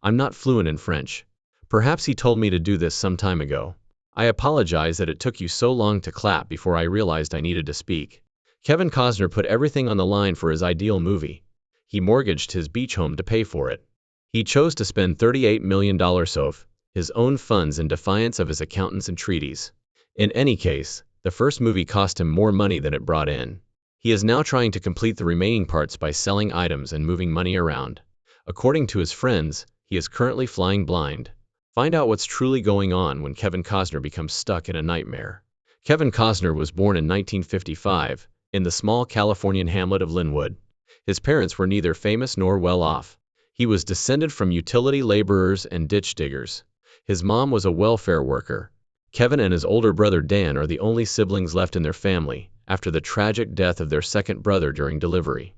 I'm not fluent in French. Perhaps he told me to do this some time ago. I apologize that it took you so long to clap before I realized I needed to speak. Kevin Costner put everything on the line for his ideal movie. He mortgaged his beach home to pay for it. He chose to spend $38 million of his own funds in defiance of his accountants' entreaties. In any case, the first movie cost him more money than it brought in. He is now trying to complete the remaining parts by selling items and moving money around. According to his friends, he is currently flying blind. Find out what's truly going on when Kevin Costner becomes stuck in a nightmare. Kevin Costner was born in 1955 in the small Californian hamlet of Linwood. His parents were neither famous nor well off. He was descended from utility laborers and ditch diggers. His mom was a welfare worker. Kevin and his older brother Dan are the only siblings left in their family after the tragic death of their second brother during delivery.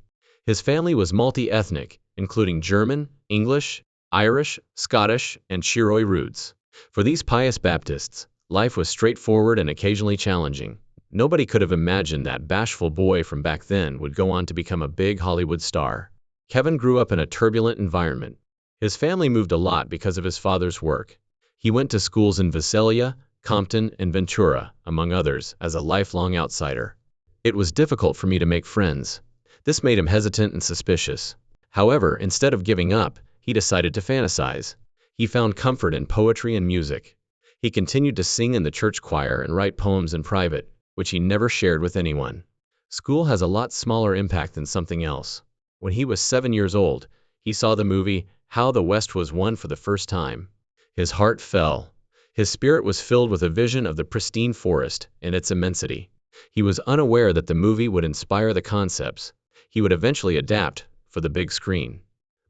His family was multi-ethnic, including German, English, Irish, Scottish, and Cherokee roots. For these pious Baptists, life was straightforward and occasionally challenging. Nobody could have imagined that bashful boy from back then would go on to become a big Hollywood star. Kevin grew up in a turbulent environment. His family moved a lot because of his father's work. He went to schools in Visalia, Compton, and Ventura, among others, as a lifelong outsider. It was difficult for me to make friends. This made him hesitant and suspicious. However, instead of giving up, he decided to fantasize. He found comfort in poetry and music. He continued to sing in the church choir and write poems in private, which he never shared with anyone. School has a lot smaller impact than something else. When he was 7 years old, he saw the movie How the West Was Won for the first time. His heart fell. His spirit was filled with a vision of the pristine forest and its immensity. He was unaware that the movie would inspire the concepts he would eventually adapt for the big screen.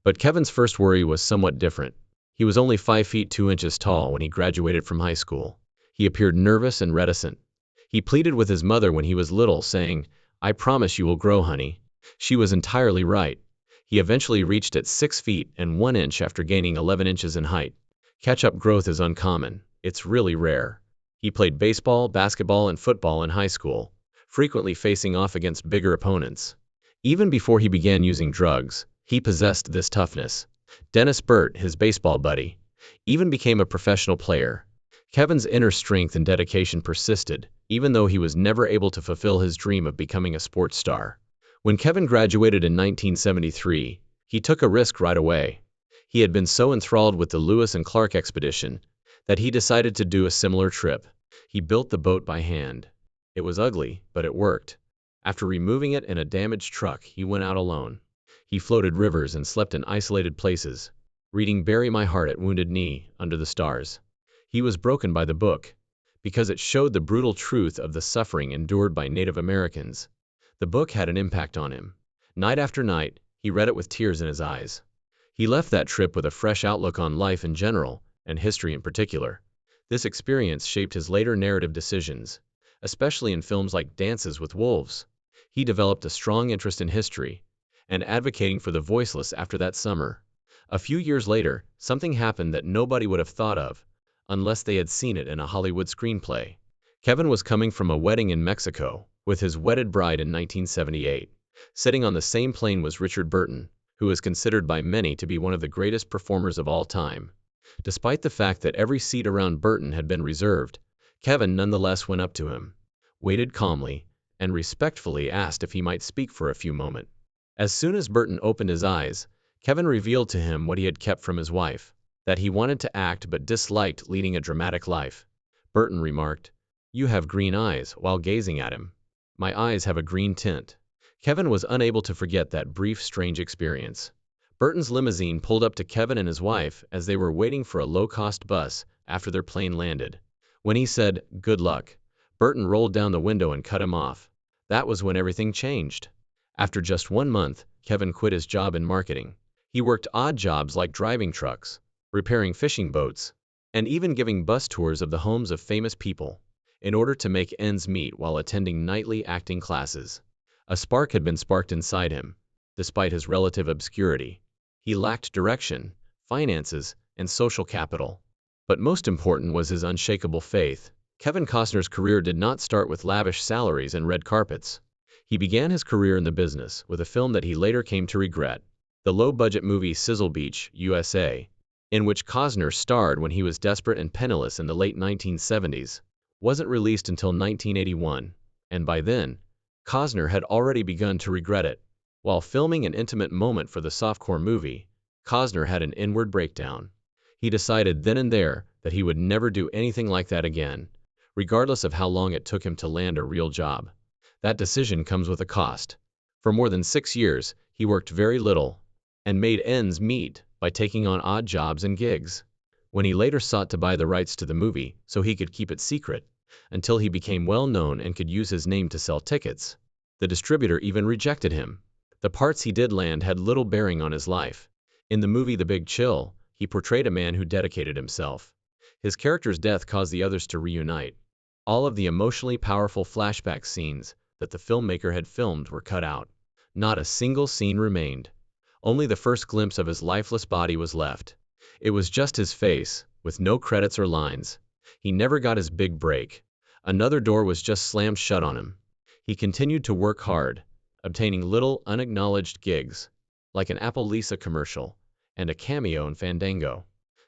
But Kevin's first worry was somewhat different. He was only 5 feet 2 inches tall when he graduated from high school. He appeared nervous and reticent. He pleaded with his mother when he was little, saying, "I promise you will grow, honey." She was entirely right. He eventually reached at 6 feet and 1 inch after gaining 11 inches in height. Catch-up growth is uncommon. It's really rare. He played baseball, basketball, and football in high school, frequently facing off against bigger opponents. Even before he began using drugs, he possessed this toughness. Dennis Burt, his baseball buddy, even became a professional player. Kevin's inner strength and dedication persisted, even though he was never able to fulfill his dream of becoming a sports star. When Kevin graduated in 1973, he took a risk right away. He had been so enthralled with the Lewis and Clark expedition that he decided to do a similar trip. He built the boat by hand. It was ugly, but it worked. After removing it in a damaged truck, he went out alone. He floated rivers and slept in isolated places, reading Bury My Heart at Wounded Knee under the stars. He was broken by the book, because it showed the brutal truth of the suffering endured by Native Americans. The book had an impact on him. Night after night, he read it with tears in his eyes. He left that trip with a fresh outlook on life in general, and history in particular. This experience shaped his later narrative decisions, especially in films like Dances with Wolves. He developed a strong interest in history and advocating for the voiceless after that summer. A few years later, something happened that nobody would have thought of unless they had seen it in a Hollywood screenplay. Kevin was coming from a wedding in Mexico with his wedded bride in 1978. Sitting on the same plane was Richard Burton, who is considered by many to be one of the greatest performers of all time. Despite the fact that every seat around Burton had been reserved, Kevin nonetheless went up to him, waited calmly, and respectfully asked if he might speak for a few moments. As soon as Burton opened his eyes, Kevin revealed to him what he had kept from his wife, that he wanted to act but disliked leading a dramatic life. Burton remarked, "You have green eyes," while gazing at him. "My eyes have a green tint." Kevin was unable to forget that brief, strange experience. Burton's limousine pulled up to Kevin and his wife as they were waiting for a low-cost bus after their plane landed. When he said, "Good luck," Burton rolled down the window and cut him off. That was when everything changed. After just 1 month, Kevin quit his job in marketing. He worked odd jobs like driving trucks, repairing fishing boats, and even giving bus tours of the homes of famous people, in order to make ends meet while attending nightly acting classes. A spark had been sparked inside him. Despite his relative obscurity, he lacked direction, finances, and social capital. But most important was his unshakable faith. Kevin Costner's career did not start with lavish salaries and red carpets. He began his career in the business with a film that he later came to regret, the low-budget movie Sizzle Beach, USA. in which Costner starred when he was desperate and penniless in the late 1970s, wasn't released until 1981, and by then, Costner had already begun to regret it. While filming an intimate moment for the softcore movie, Costner had an inward breakdown. He decided then and there that he would never do anything like that again, regardless of how long it took him to land a real job. That decision comes with a cost. For more than 6 years, he worked very little and made ends meet by taking on odd jobs and gigs. When he later sought to buy the rights to the movie so he could keep it secret, until he became well known and could use his name to sell tickets, the distributor even rejected him. The parts he did land had little bearing on his life. In the movie The Big Chill, he portrayed a man who dedicated himself. His character's death caused the others to reunite. All of the emotionally powerful flashback scenes that the filmmaker had filmed were cut out. Not a single scene remained. Only the first glimpse of his lifeless body was left. It was just his face, with no credits or lines. He never got his big break. Another door was just slammed shut on him. He continued to work hard, obtaining little unacknowledged gigs, like an Apple Lisa commercial and a cameo in Fandango.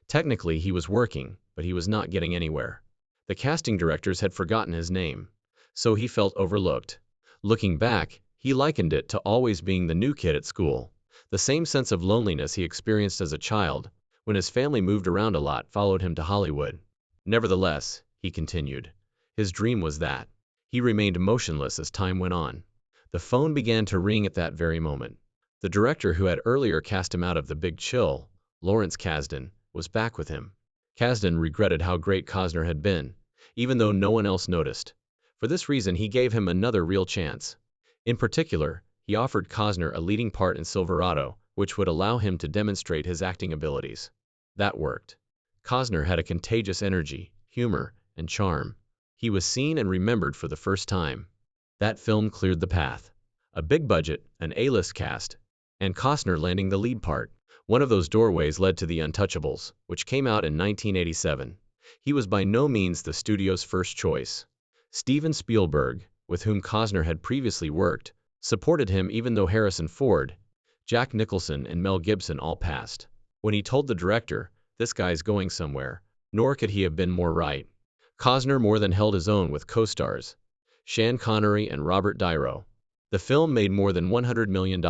Technically, he was working, but he was not getting anywhere. The casting directors had forgotten his name, so he felt overlooked. Looking back, he likened it to always being the new kid at school. The same sense of loneliness he experienced as a child, when his family moved around a lot, followed him to Hollywood. Nevertheless, he continued, his dream was that. He remained motionless as time went on. The phone began to ring at that very moment. The director who had earlier cast him out of The Big Chill, Lawrence Kasdan, was back with him. Kasdan regretted how great Costner had been, even though no one else noticed. For this reason, he gave him another real chance. In particular, he offered Costner a leading part in Silverado, which would allow him to demonstrate his acting abilities. That worked. Costner had a contagious energy, humor, and charm. He was seen and remembered for the first time. That film cleared the path. A big budget, an A-list cast, and Costner landing the lead part. One of those doorways led to The Untouchables, which came out in 1987. He was by no means the studio's first choice. Steven Spielberg, with whom Costner had previously worked, supported him even though Harrison Ford, Jack Nicholson, and Mel Gibson all passed. When he told the director, "This guy's going somewhere," nor could he have been more right. Costner more than held his own with co-stars Sean Connery and Robert De Niro. The film made more than $100 million.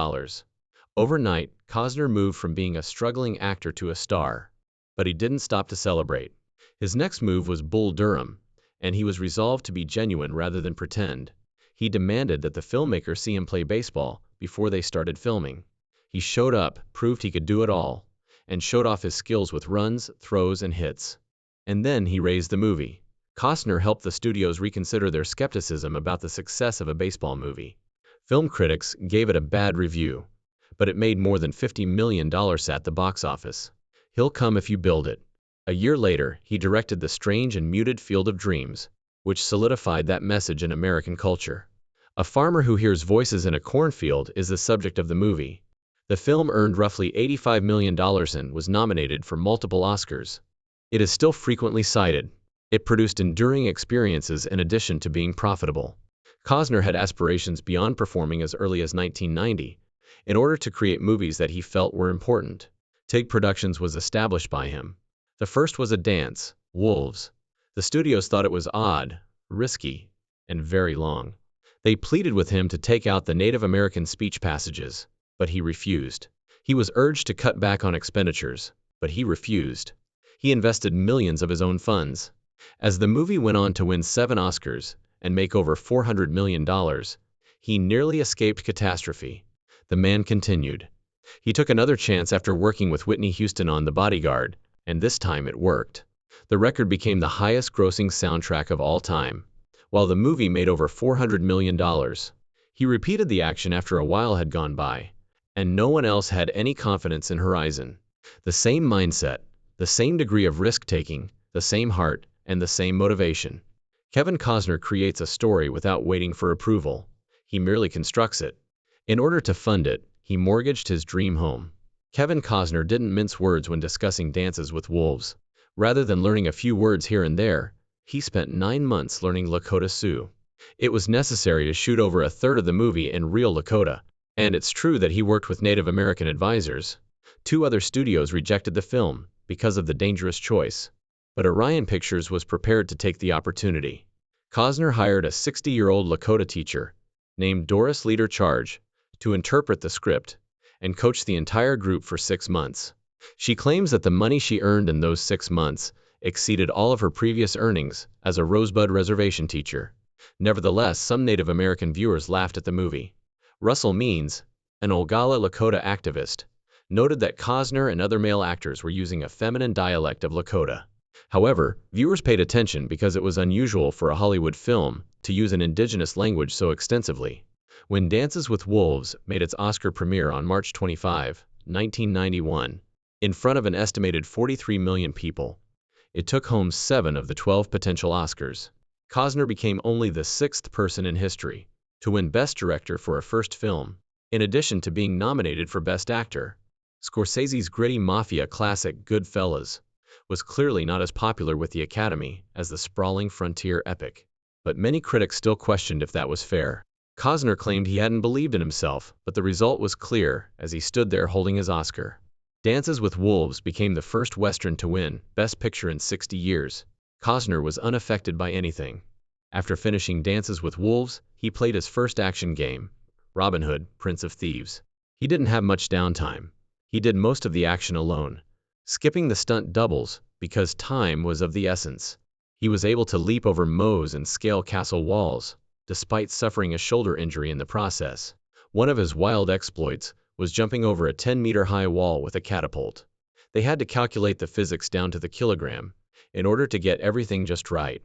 Overnight, Costner moved from being a struggling actor to a star. But he didn't stop to celebrate. His next move was Bull Durham, and he was resolved to be genuine rather than pretend. He demanded that the filmmaker see him play baseball before they started filming. He showed up, proved he could do it all, and showed off his skills with runs, throws, and hits. And then he raised the movie. Costner helped the studios reconsider their skepticism about the success of a baseball movie. Film critics gave it a bad review, but it made more than $50 million at the box office. He'll come if you build it. A year later, he directed The Strange and Muted Field of Dreams, which solidified that message in American culture. A farmer who hears voices in a cornfield is the subject of the movie. The film earned roughly $85 million and was nominated for multiple Oscars. It is still frequently cited. It produced enduring experiences in addition to being profitable. Costner had aspirations beyond performing as early as 1990. In order to create movies that he felt were important, TIG Productions was established by him. The first was a dance, Wolves. The studios thought it was odd, risky, and very long. They pleaded with him to take out the Native American speech passages, but he refused. He was urged to cut back on expenditures, but he refused. He invested millions of his own funds. As the movie went on to win 7 Oscars and make over $400 million, he nearly escaped catastrophe. The man continued. He took another chance after working with Whitney Houston on The Bodyguard, and this time it worked. The record became the highest-grossing soundtrack of all time, while the movie made over $400 million. He repeated the action after a while had gone by, and no one else had any confidence in Horizon. The same mindset, the same degree of risk-taking, the same heart, and the same motivation. Kevin Costner creates a story without waiting for approval. He merely constructs it. In order to fund it, he mortgaged his dream home. Kevin Costner didn't mince words when discussing Dances with Wolves. Rather than learning a few words here and there, he spent 9 months learning Lakota Sioux. It was necessary to shoot over a third of the movie in real Lakota, and it's true that he worked with Native American advisors. 2 other studios rejected the film, because of the dangerous choice. But Orion Pictures was prepared to take the opportunity. Costner hired a 60-year-old Lakota teacher, named Doris Leader Charge, to interpret the script and coach the entire group for 6 months. She claims that the money she earned in those 6 months exceeded all of her previous earnings as a Rosebud reservation teacher. Nevertheless, some Native American viewers laughed at the movie. Russell Means, an Oglala Lakota activist, noted that Costner and other male actors were using a feminine dialect of Lakota. However, viewers paid attention because it was unusual for a Hollywood film to use an indigenous language so extensively. When Dances with Wolves made its Oscar premiere on March 25, 1991, in front of an estimated 43 million people, it took home 7 of the 12 potential Oscars. Costner became only the 6th person in history to win Best Director for a first film, in addition to being nominated for Best Actor. Scorsese's gritty mafia classic Goodfellas was clearly not as popular with the Academy as the sprawling frontier epic, but many critics still questioned if that was fair. Costner claimed he hadn't believed in himself, but the result was clear as he stood there holding his Oscar. Dances with Wolves became the first Western to win Best Picture in 60 years. Costner was unaffected by anything. After finishing Dances with Wolves, he played his first action game, Robin Hood, Prince of Thieves. He didn't have much downtime. He did most of the action alone, skipping the stunt doubles because time was of the essence. He was able to leap over mows and scale castle walls, despite suffering a shoulder injury in the process. One of his wild exploits was jumping over a 10-meter-high wall with a catapult. They had to calculate the physics down to the kilogram in order to get everything just right,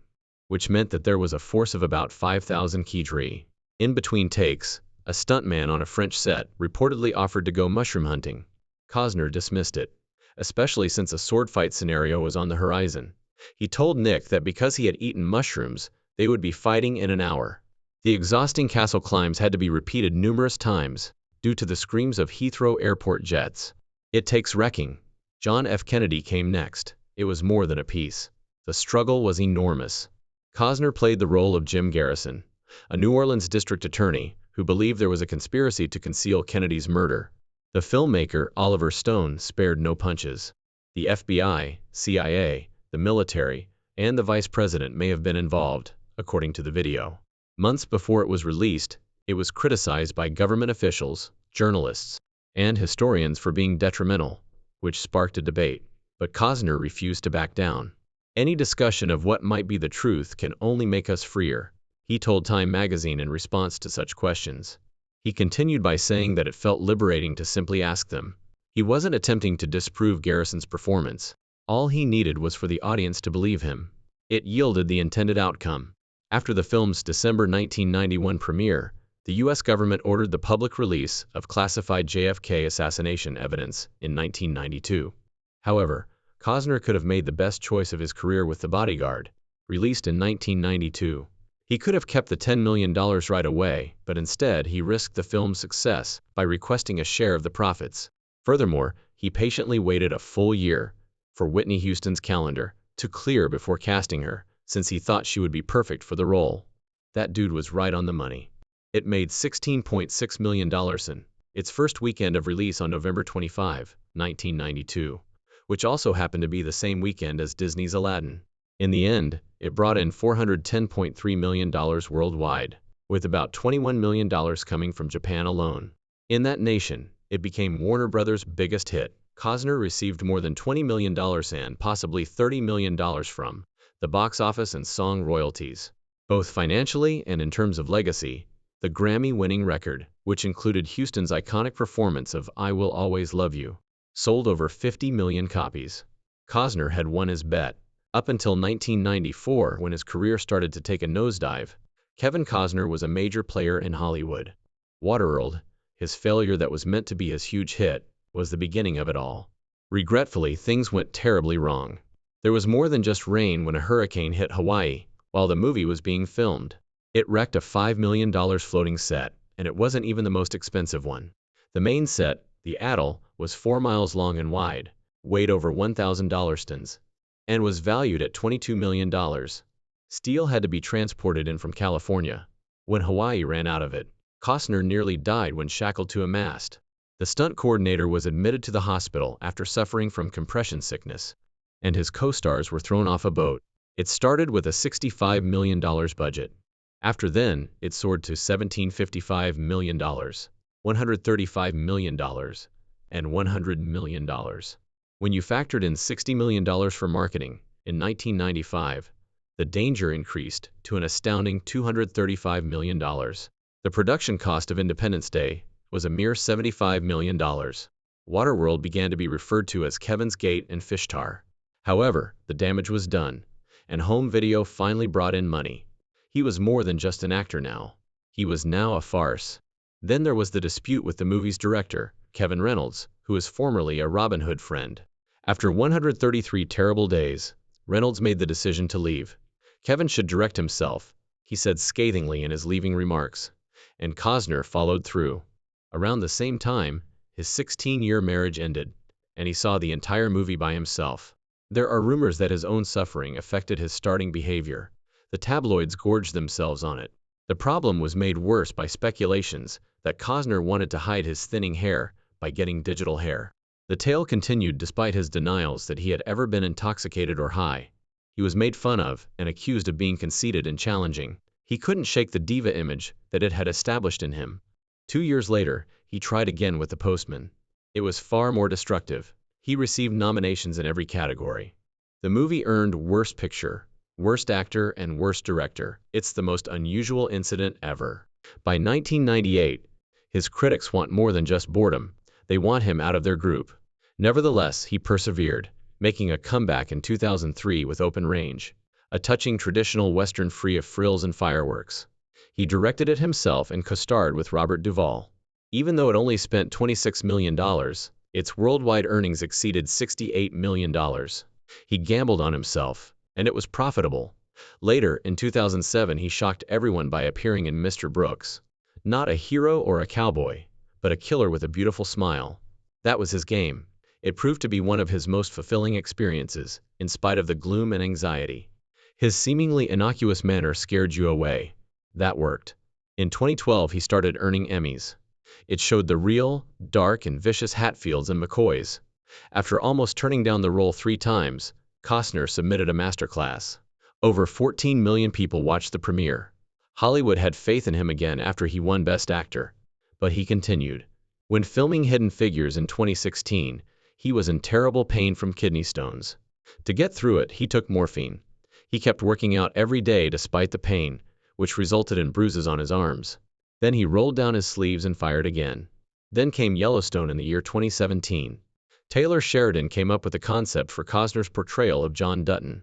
which meant that there was a force of about 5,000 kg. In between takes, a stuntman on a French set reportedly offered to go mushroom hunting. Costner dismissed it, especially since a sword fight scenario was on the horizon. He told Nick that because he had eaten mushrooms, they would be fighting in an hour. The exhausting castle climbs had to be repeated numerous times due to the screams of Heathrow Airport jets. It takes wrecking. John F. Kennedy came next. It was more than a piece. The struggle was enormous. Costner played the role of Jim Garrison, a New Orleans district attorney who believed there was a conspiracy to conceal Kennedy's murder. The filmmaker, Oliver Stone, spared no punches. The FBI, CIA, the military, and the vice president may have been involved, according to the video. Months before it was released, it was criticized by government officials, journalists, and historians for being detrimental, which sparked a debate. But Costner refused to back down. Any discussion of what might be the truth can only make us freer, he told Time magazine in response to such questions. He continued by saying that it felt liberating to simply ask them. He wasn't attempting to disprove Garrison's performance. All he needed was for the audience to believe him. It yielded the intended outcome. After the film's December 1991 premiere, the U.S. government ordered the public release of classified JFK assassination evidence in 1992. However, Costner could have made the best choice of his career with The Bodyguard, released in 1992. He could have kept the $10 million right away, but instead he risked the film's success by requesting a share of the profits. Furthermore, he patiently waited a full year for Whitney Houston's calendar to clear before casting her, since he thought she would be perfect for the role. That dude was right on the money. It made $16.6 million in its first weekend of release on November 25, 1992, which also happened to be the same weekend as Disney's Aladdin. In the end, it brought in $410.3 million worldwide, with about $21 million coming from Japan alone. In that nation, it became Warner Brothers' biggest hit. Costner received more than $20 million and possibly $30 million from the box office and song royalties. Both financially and in terms of legacy, the Grammy-winning record, which included Houston's iconic performance of I Will Always Love You, sold over 50 million copies. Costner had won his bet. Up until 1994, when his career started to take a nosedive, Kevin Costner was a major player in Hollywood. Waterworld, his failure that was meant to be his huge hit, was the beginning of it all. Regretfully, things went terribly wrong. There was more than just rain when a hurricane hit Hawaii while the movie was being filmed. It wrecked a $5 million floating set, and it wasn't even the most expensive one. The main set, the Atoll, was 4 miles long and wide, weighed over 1,000 tons, and was valued at $22 million. Steel had to be transported in from California. When Hawaii ran out of it, Costner nearly died when shackled to a mast. The stunt coordinator was admitted to the hospital after suffering from compression sickness, and his co-stars were thrown off a boat. It started with a $65 million budget. After then, it soared to $17.55 million, $135 million, and $100 million. When you factored in $60 million for marketing, in 1995, the danger increased to an astounding $235 million. The production cost of Independence Day was a mere $75 million. Waterworld began to be referred to as Kevin's Gate and Fishtar. However, the damage was done, and home video finally brought in money. He was more than just an actor now. He was now a farce. Then there was the dispute with the movie's director, Kevin Reynolds, who was formerly a Robin Hood friend. After 133 terrible days, Reynolds made the decision to leave. Kevin should direct himself, he said scathingly in his leaving remarks, and Costner followed through. Around the same time, his 16-year marriage ended, and he saw the entire movie by himself. There are rumors that his own suffering affected his starting behavior. The tabloids gorged themselves on it. The problem was made worse by speculations that Costner wanted to hide his thinning hair by getting digital hair. The tale continued despite his denials that he had ever been intoxicated or high. He was made fun of and accused of being conceited and challenging. He couldn't shake the diva image that it had established in him. 2 years later, he tried again with The Postman. It was far more destructive. He received nominations in every category. The movie earned Worst Picture, Worst Actor, and Worst Director. It's the most unusual incident ever. By 1998, his critics want more than just boredom. They want him out of their group. Nevertheless, he persevered, making a comeback in 2003 with Open Range, a touching traditional Western free of frills and fireworks. He directed it himself and co-starred with Robert Duvall. Even though it only spent $26 million, its worldwide earnings exceeded $68 million. He gambled on himself, and it was profitable. Later, in 2007, he shocked everyone by appearing in Mr. Brooks. Not a hero or a cowboy, but a killer with a beautiful smile. That was his game. It proved to be one of his most fulfilling experiences, in spite of the gloom and anxiety. His seemingly innocuous manner scared you away. That worked. In 2012, he started earning Emmys. It showed the real, dark, and vicious Hatfields and McCoys. After almost turning down the role 3 times, Costner submitted a masterclass. Over 14 million people watched the premiere. Hollywood had faith in him again after he won Best Actor. But he continued. When filming Hidden Figures in 2016, he was in terrible pain from kidney stones. To get through it, he took morphine. He kept working out every day despite the pain, which resulted in bruises on his arms. Then he rolled down his sleeves and fired again. Then came Yellowstone in the year 2017. Taylor Sheridan came up with the concept for Costner's portrayal of John Dutton.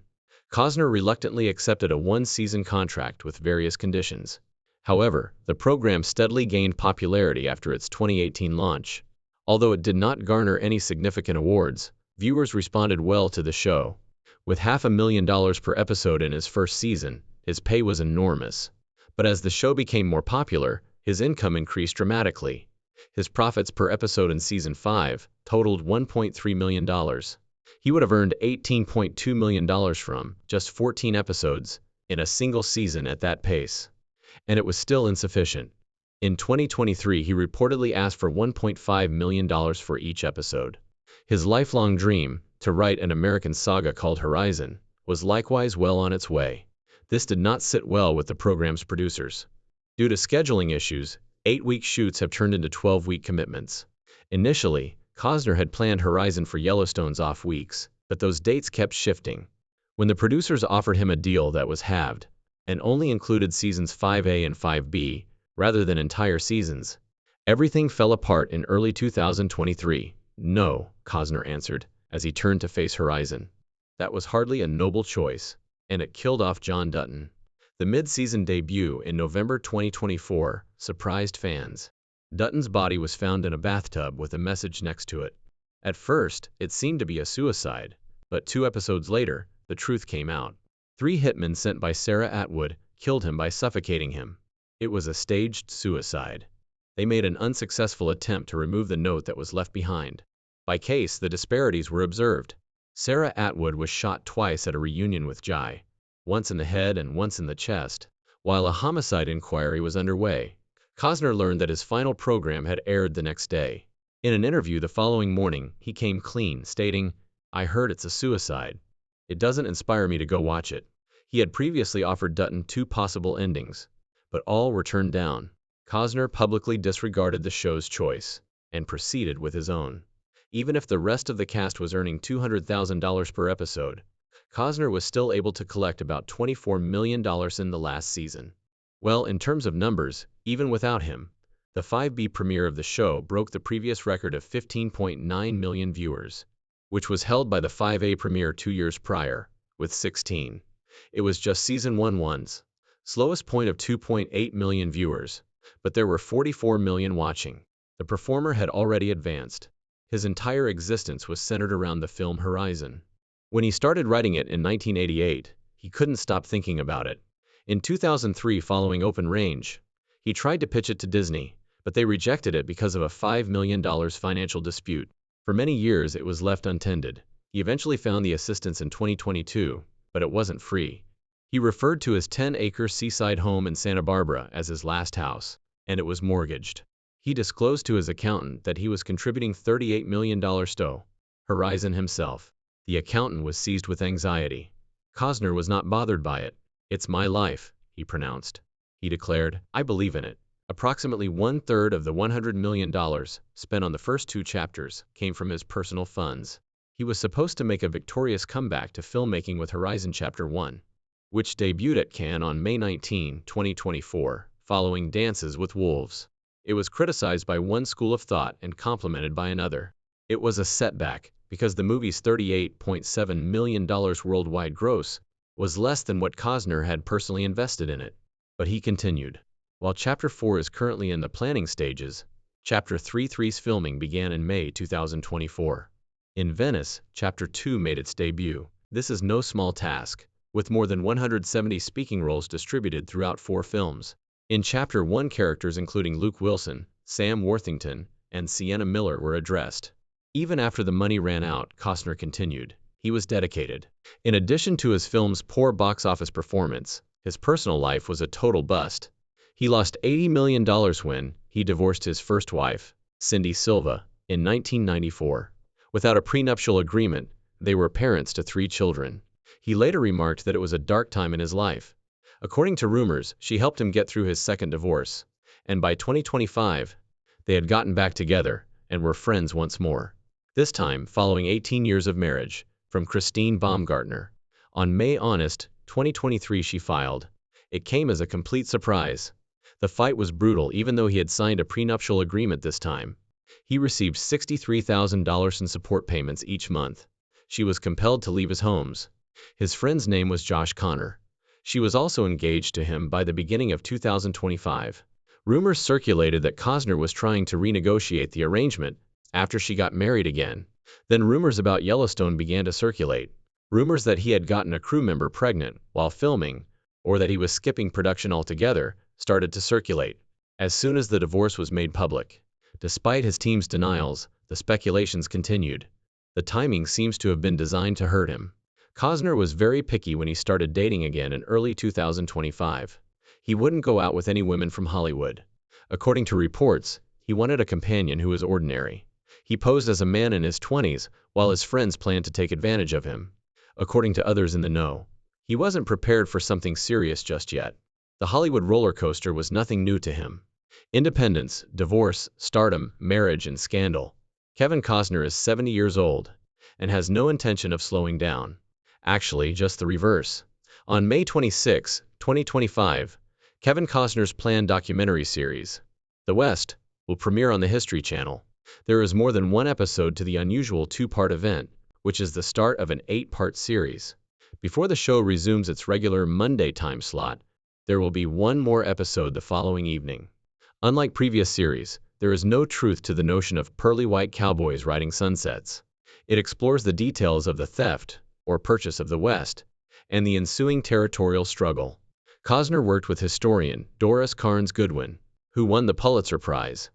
Costner reluctantly accepted a 1-season contract with various conditions. However, the program steadily gained popularity after its 2018 launch. Although it did not garner any significant awards, viewers responded well to the show. With $500,000 per episode in his first season, his pay was enormous. But as the show became more popular, his income increased dramatically. His profits per episode in Season 5 totaled $1.3 million. He would have earned $18.2 million from just 14 episodes in a single season at that pace. And it was still insufficient. In 2023, he reportedly asked for $1.5 million for each episode. His lifelong dream, to write an American saga called Horizon, was likewise well on its way. This did not sit well with the program's producers. Due to scheduling issues, 8-week shoots have turned into 12-week commitments. Initially, Costner had planned Horizon for Yellowstone's off weeks, but those dates kept shifting. When the producers offered him a deal that was halved, and only included seasons 5A and 5B, rather than entire seasons, everything fell apart in early 2023. No, Costner answered, as he turned to face Horizon. That was hardly a noble choice, and it killed off John Dutton. The mid-season debut in November 2024 surprised fans. Dutton's body was found in a bathtub with a message next to it. At first, it seemed to be a suicide, but 2 episodes later, the truth came out. 3 hitmen sent by Sarah Atwood killed him by suffocating him. It was a staged suicide. They made an unsuccessful attempt to remove the note that was left behind. By case, the disparities were observed. Sarah Atwood was shot twice at a reunion with Jai, once in the head and once in the chest, while a homicide inquiry was underway. Costner learned that his final program had aired the next day. In an interview the following morning, he came clean, stating, "I heard it's a suicide. It doesn't inspire me to go watch it." He had previously offered Dutton 2 possible endings, but all were turned down. Costner publicly disregarded the show's choice and proceeded with his own. Even if the rest of the cast was earning $200,000 per episode, Costner was still able to collect about $24 million in the last season. Well, in terms of numbers, even without him, the 5B premiere of the show broke the previous record of 15.9 million viewers, which was held by the 5A premiere 2 years prior, with 16. It was just season 1's slowest point of 2.8 million viewers, but there were 44 million watching. The performer had already advanced. His entire existence was centered around the film Horizon. When he started writing it in 1988, he couldn't stop thinking about it. In 2003, following Open Range, he tried to pitch it to Disney, but they rejected it because of a $5 million financial dispute. For many years, it was left untended. He eventually found the assistance in 2022, but it wasn't free. He referred to his 10-acre seaside home in Santa Barbara as his last house, and it was mortgaged. He disclosed to his accountant that he was contributing $38 million to Horizon himself. The accountant was seized with anxiety. Costner was not bothered by it. "It's my life," he pronounced. He declared, "I believe in it." Approximately 1/3 of the $100 million spent on the first 2 chapters came from his personal funds. He was supposed to make a victorious comeback to filmmaking with Horizon Chapter 1, which debuted at Cannes on May 19, 2024, following Dances with Wolves. It was criticized by one school of thought and complimented by another. It was a setback because the movie's $38.7 million worldwide gross was less than what Costner had personally invested in it. But he continued. While Chapter 4 is currently in the planning stages, Chapter 3's filming began in May 2024. In Venice, Chapter 2 made its debut. This is no small task, with more than 170 speaking roles distributed throughout 4 films. In Chapter 1, characters including Luke Wilson, Sam Worthington, and Sienna Miller were addressed. Even after the money ran out, Costner continued. He was dedicated. In addition to his film's poor box office performance, his personal life was a total bust. He lost $80 million when he divorced his first wife, Cindy Silva, in 1994. Without a prenuptial agreement, they were parents to 3 children. He later remarked that it was a dark time in his life. According to rumors, she helped him get through his second divorce, and by 2025, they had gotten back together and were friends once more. This time, following 18 years of marriage, from Christine Baumgartner. On May 2023, she filed. It came as a complete surprise. The fight was brutal even though he had signed a prenuptial agreement this time. He received $63,000 in support payments each month. She was compelled to leave his homes. His friend's name was Josh Connor. She was also engaged to him by the beginning of 2025. Rumors circulated that Costner was trying to renegotiate the arrangement after she got married again. Then rumors about Yellowstone began to circulate. Rumors that he had gotten a crew member pregnant while filming, or that he was skipping production altogether, started to circulate as soon as the divorce was made public. Despite his team's denials, the speculations continued. The timing seems to have been designed to hurt him. Costner was very picky when he started dating again in early 2025. He wouldn't go out with any women from Hollywood. According to reports, he wanted a companion who was ordinary. He posed as a man in his 20s, while his friends planned to take advantage of him. According to others in the know, he wasn't prepared for something serious just yet. The Hollywood roller coaster was nothing new to him. Independence, divorce, stardom, marriage, and scandal. Kevin Costner is 70 years old and has no intention of slowing down. Actually, just the reverse. On May 26, 2025, Kevin Costner's planned documentary series, The West, will premiere on the History Channel. There is more than one episode to the unusual 2-part event, which is the start of an 8-part series. Before the show resumes its regular Monday time slot, there will be one more episode the following evening. Unlike previous series, there is no truth to the notion of pearly white cowboys riding sunsets. It explores the details of the theft, or purchase of the West, and the ensuing territorial struggle. Costner worked with historian Doris Carnes Goodwin, who won the Pulitzer Prize.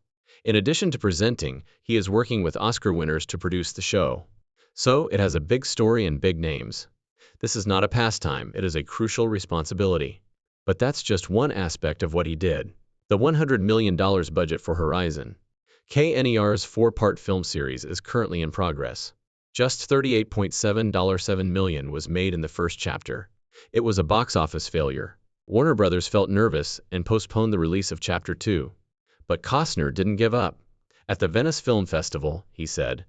In addition to presenting, he is working with Oscar winners to produce the show. So, it has a big story and big names. This is not a pastime, it is a crucial responsibility. But that's just one aspect of what he did. The $100 million budget for Horizon. KNER's 4-part film series is currently in progress. Just $38.7 million was made in the first chapter. It was a box office failure. Warner Brothers felt nervous and postponed the release of Chapter 2. But Costner didn't give up. At the Venice Film Festival, he said,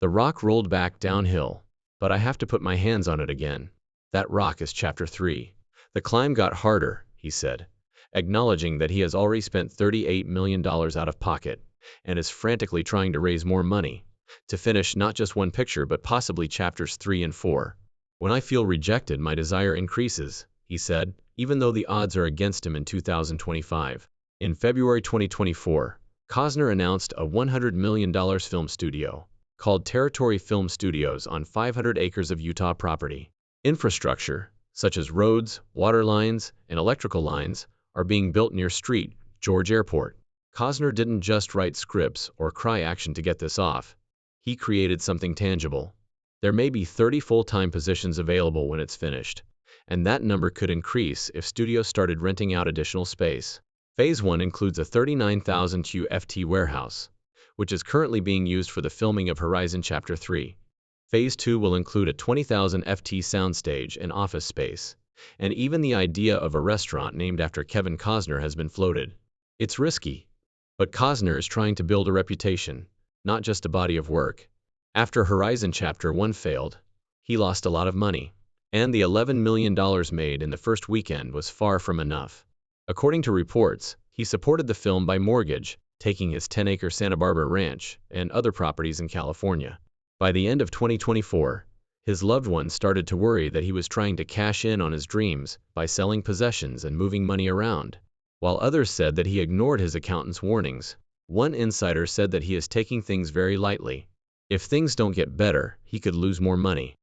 "The rock rolled back downhill, but I have to put my hands on it again. That rock is Chapter 3. The climb got harder," he said, acknowledging that he has already spent $38 million out of pocket and is frantically trying to raise more money to finish not just one picture but possibly Chapters 3 and 4. "When I feel rejected, my desire increases," he said, even though the odds are against him in 2025. In February 2024, Costner announced a $100 million film studio called Territory Film Studios on 500 acres of Utah property. Infrastructure, such as roads, water lines, and electrical lines, are being built near St. George Airport. Costner didn't just write scripts or cry action to get this off. He created something tangible. There may be 30 full-time positions available when it's finished, and that number could increase if studios started renting out additional space. Phase 1 includes a 39,000 UFT warehouse, which is currently being used for the filming of Horizon Chapter 3. Phase 2 will include a 20,000 FT soundstage and office space, and even the idea of a restaurant named after Kevin Costner has been floated. It's risky, but Costner is trying to build a reputation, not just a body of work. After Horizon Chapter 1 failed, he lost a lot of money, and the $11 million made in the first weekend was far from enough. According to reports, he supported the film by mortgage, taking his 10-acre Santa Barbara ranch and other properties in California. By the end of 2024, his loved ones started to worry that he was trying to cash in on his dreams by selling possessions and moving money around, while others said that he ignored his accountant's warnings. One insider said that he is taking things very lightly. If things don't get better, he could lose more money.